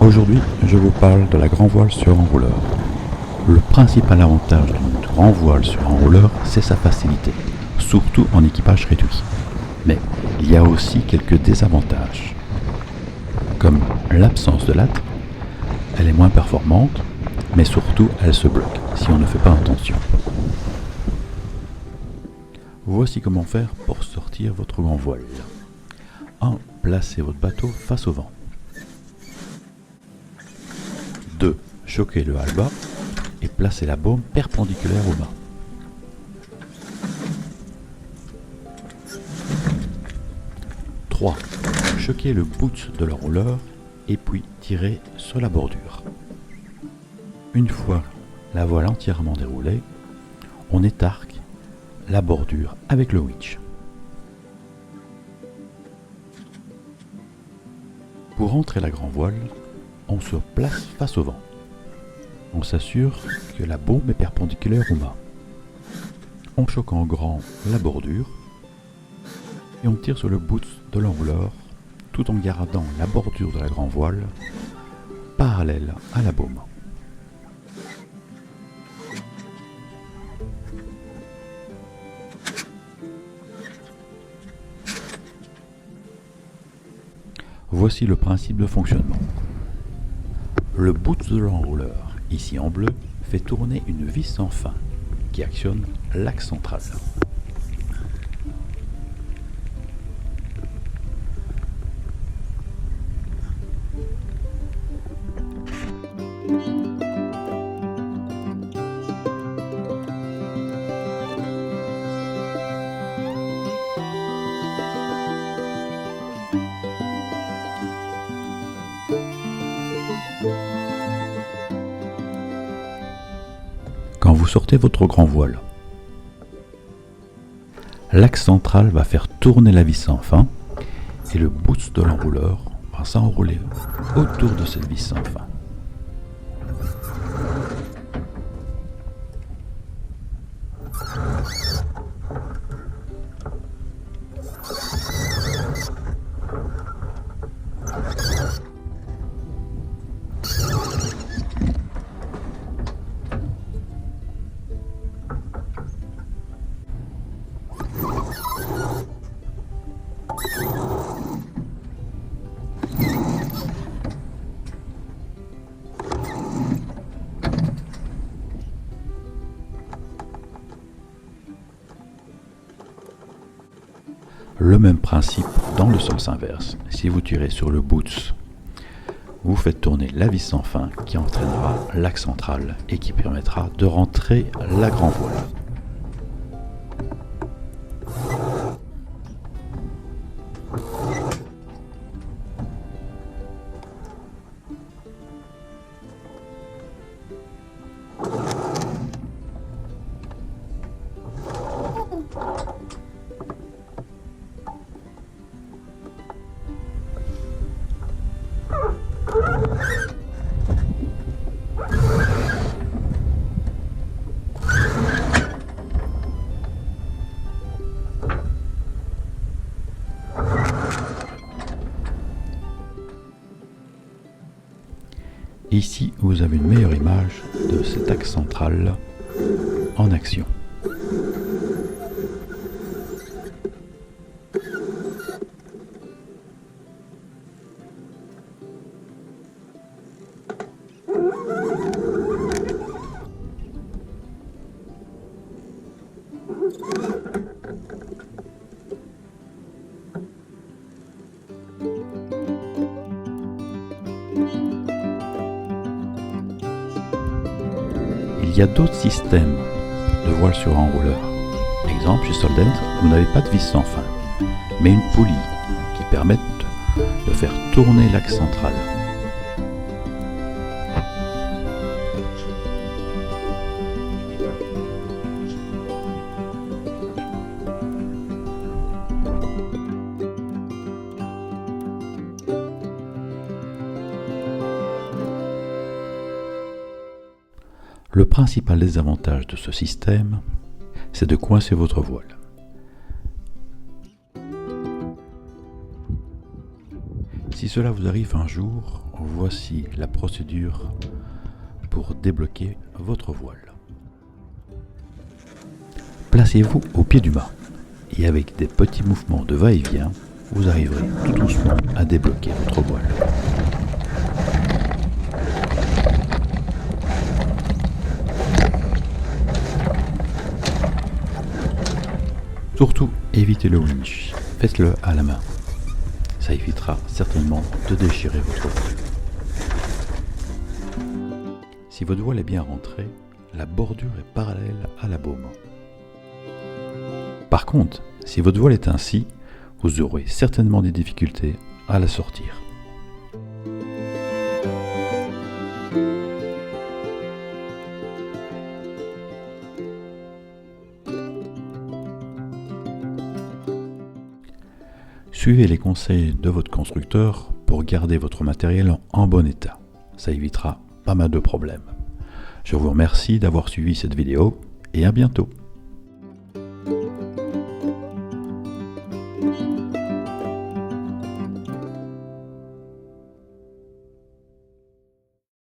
Aujourd'hui, je vous parle de la grand voile sur enrouleur. Le principal avantage d'une grand voile sur enrouleur, c'est sa facilité, surtout en équipage réduit. Mais il y a aussi quelques désavantages, comme l'absence de latte. Elle est moins performante, mais surtout elle se bloque si on ne fait pas attention. Voici comment faire pour sortir votre grand voile. 1. Placez votre bateau face au vent. 2. Choquez-le à bas et placez la baume perpendiculaire au mât. 3. Choquez le bout de l'enrouleur et puis tirez sur la bordure. Une fois la voile entièrement déroulée, on étarque la bordure avec le winch. Pour rentrer la grand voile, on se place face au vent. On s'assure que la baume est perpendiculaire au mât. On choque en grand la bordure et on tire sur le bout de l'enrouleur tout en gardant la bordure de la grand voile parallèle à la baume. Voici le principe de fonctionnement. Le bout de l'enrouleur, ici en bleu, fait tourner une vis sans fin qui actionne l'axe central. Quand vous sortez votre grand voile, l'axe central va faire tourner la vis sans fin et le bout de l'enrouleur va s'enrouler autour de cette vis sans fin. Le même principe dans le sens inverse. Si vous tirez sur le boot, vous faites tourner la vis sans fin qui entraînera l'axe central et qui permettra de rentrer la grand voile. Ici, vous avez une meilleure image de cet axe central en action. Il y a d'autres systèmes de voile sur enrouleur. Exemple, chez Soldent, vous n'avez pas de vis sans fin, mais une poulie qui permet de faire tourner l'axe central. Le principal désavantage de ce système, c'est de coincer votre voile. Si Si cela vous arrive un jour, voici la procédure pour débloquer votre voile. Placez-vous au pied du mât et avec des petits mouvements de va-et-vient, vous arriverez tout doucement à débloquer votre voile. Surtout, évitez le winch, faites-le à la main. Ça évitera certainement de déchirer votre voile. Si votre voile est bien rentrée, la bordure est parallèle à la baume. Par contre, si votre voile est ainsi, vous aurez certainement des difficultés à la sortir. Suivez les conseils de votre constructeur pour garder votre matériel en bon état. Ça évitera pas mal de problèmes. Je vous remercie d'avoir suivi cette vidéo et à bientôt.